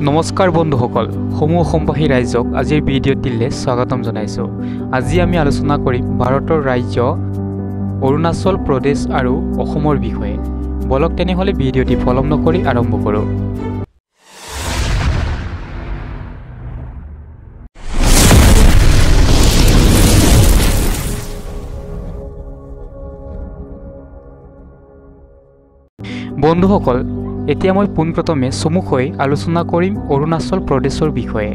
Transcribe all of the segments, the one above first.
নমস্কাৰ বন্ধুসকল, সমূহ অসমবাসী ৰাইজক আজিৰ ভিডিঅ'টিলে স্বাগতম জনাইছো। আজি আমি আলোচনা কৰিম ভাৰতৰ ৰাজ্য অৰুণাচল প্ৰদেশ আৰু অসমৰ বিষয়ে। বলক তেনেহলে ভিডিঅ'টি পলম নকৰি আৰম্ভ কৰোঁ। বন্ধুসকল, এতিয়া মই পোনপ্ৰথমে চমুকৈ আলোচনা কৰিম অৰুণাচল প্ৰদেশৰ বিষয়ে।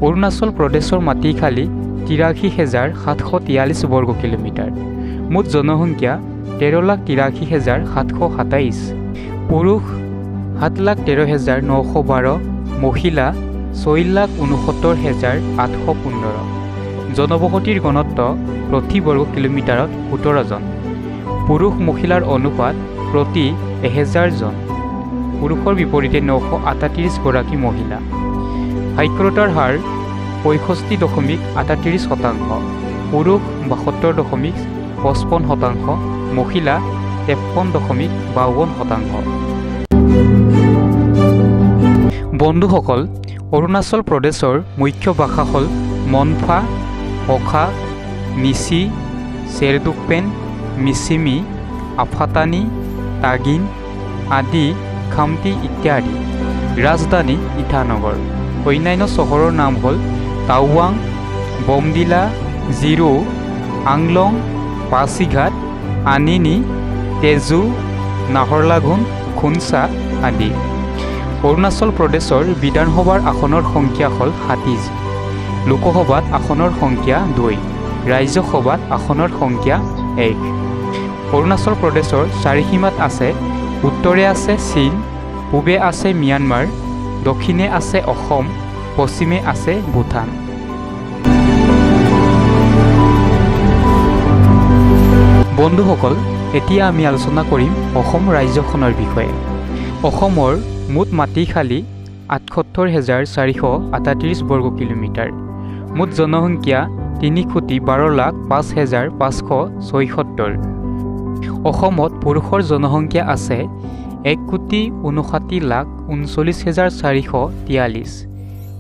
অৰুণাচল প্ৰদেশৰ মাটিকালি ৮৩,৭৪৩ বৰ্গ কিলোমিটাৰ। মুঠ জনসংখ্যা ১৩,৮৩,৭২৭। পুৰুষ ৭,১৩,৯১২, মহিলা ৬,৬৯,৮১৫। জনবসতিৰ ঘনত্ব প্ৰতি বৰ্গ কিলোমিটাৰত ১৭ জন। পুৰুষ মহিলাৰ অনুপাত প্ৰতি ১,০০০ জন। পুৰুষৰ বিপৰীতে ৯৩৮ গৰাকী মহিলা। সাক্ষৰতাৰ হাৰ ৬৫.৩৮%, পুৰুষ ৭২.৫৫%, মহিলা ৫৩.৫২%। বন্ধুসকল, অৰুণাচল প্ৰদেশৰ মুখ্য ভাষা হ'ল মনফা, অখা, মিচি, চেৰডুকপেন, মিচিমি, আফাটানি, তাগিন আদি খামতি ইত্যাদি। ৰাজধানী ইটানগৰ। অন্যান্য চহৰৰ নাম হ'ল টাৱাং, বমডিলা, জিৰো, আংলং, পাছিঘাট, আনিনি, তেজু, নাহৰলাগুন, খুনচা আদি। অৰুণাচল প্ৰদেশৰ বিধানসভাৰ আসনৰ সংখ্যা হ'ল ৩৭। লোকসভাত আসনৰ সংখ্যা ২, ৰাজ্যসভাত আসনৰ সংখ্যা ১। অৰুণাচল প্ৰদেশৰ চাৰিসীমাত আছে: উত্তৰে আছে চীন, পূবে আছে ম্যানমাৰ, দক্ষিণে আছে অসম, পশ্চিমে আছে ভূটান। বন্ধুসকল, এতিয়া আমি আলোচনা কৰিম অসম ৰাজ্যখনৰ বিষয়ে। অসমৰ মুঠ মাটিকালি ৭৮,৪৩৮ বৰ্গ কিলোমিটাৰ। মুঠ জনসংখ্যা ৩,১২,০৫,৫৭৬। অসমত পুৰুষৰ জনসংখ্যা আছে ১,৫৯,৩৯,৪৪৩।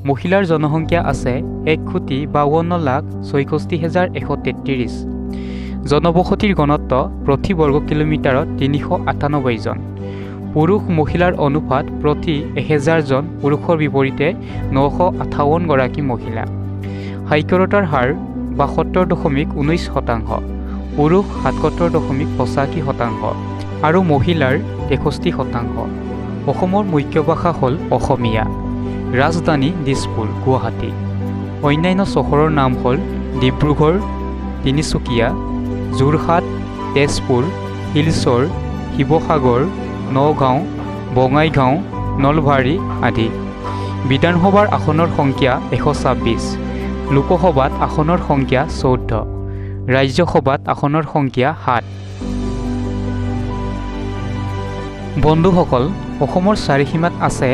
মহিলাৰ জনসংখ্যা আছে ১,৫২,৬৪,১৩৩। জনবসতিৰ ঘনত্ব প্ৰতি বৰ্গ কিলোমিটাৰত ৩৯৮ জন। পুৰুষ মহিলাৰ অনুপাত প্ৰতি ১,০০০ জন। পুৰুষৰ বিপৰীতে ৯৫৮ গৰাকী মহিলা। সাক্ষৰতাৰ হাৰ ৭২.১৯%, পুৰুষ ৭৭.৮৫% আৰু মহিলাৰ ৬৩%। অসমৰ মুখ্য ভাষা হ'ল অসমীয়া। ৰাজধানী দিছপুৰ, গুৱাহাটী। অন্যান্য চহৰৰ নাম হ'ল ডিব্ৰুগড়, তিনিচুকীয়া, যোৰহাট, তেজপুৰ, শিলচৰ, শিৱসাগৰ, নগাঁও, বঙাইগাঁও, নলবাৰী আদি। বিধানসভাৰ আসনৰ সংখ্যা ১২৬। লোকসভাত আসনৰ সংখ্যা ১৪। ৰাজ্যসভাত আসনৰ সংখ্যা ৭। বন্ধুসকল, অসমৰ চাৰিসীমাত আছে: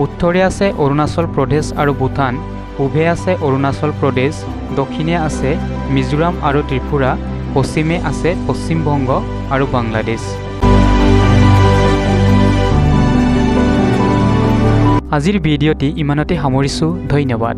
উত্তৰে আছে অৰুণাচল প্ৰদেশ আৰু ভূটান, পূবে আছে অৰুণাচল প্ৰদেশ, দক্ষিণে আছে মিজোৰাম আৰু ত্ৰিপুৰা, পশ্চিমে আছে পশ্চিম বংগ আৰু বাংলাদেশ। আজিৰ ভিডিঅ'টি ইমানতে সামৰিছোঁ। ধন্যবাদ।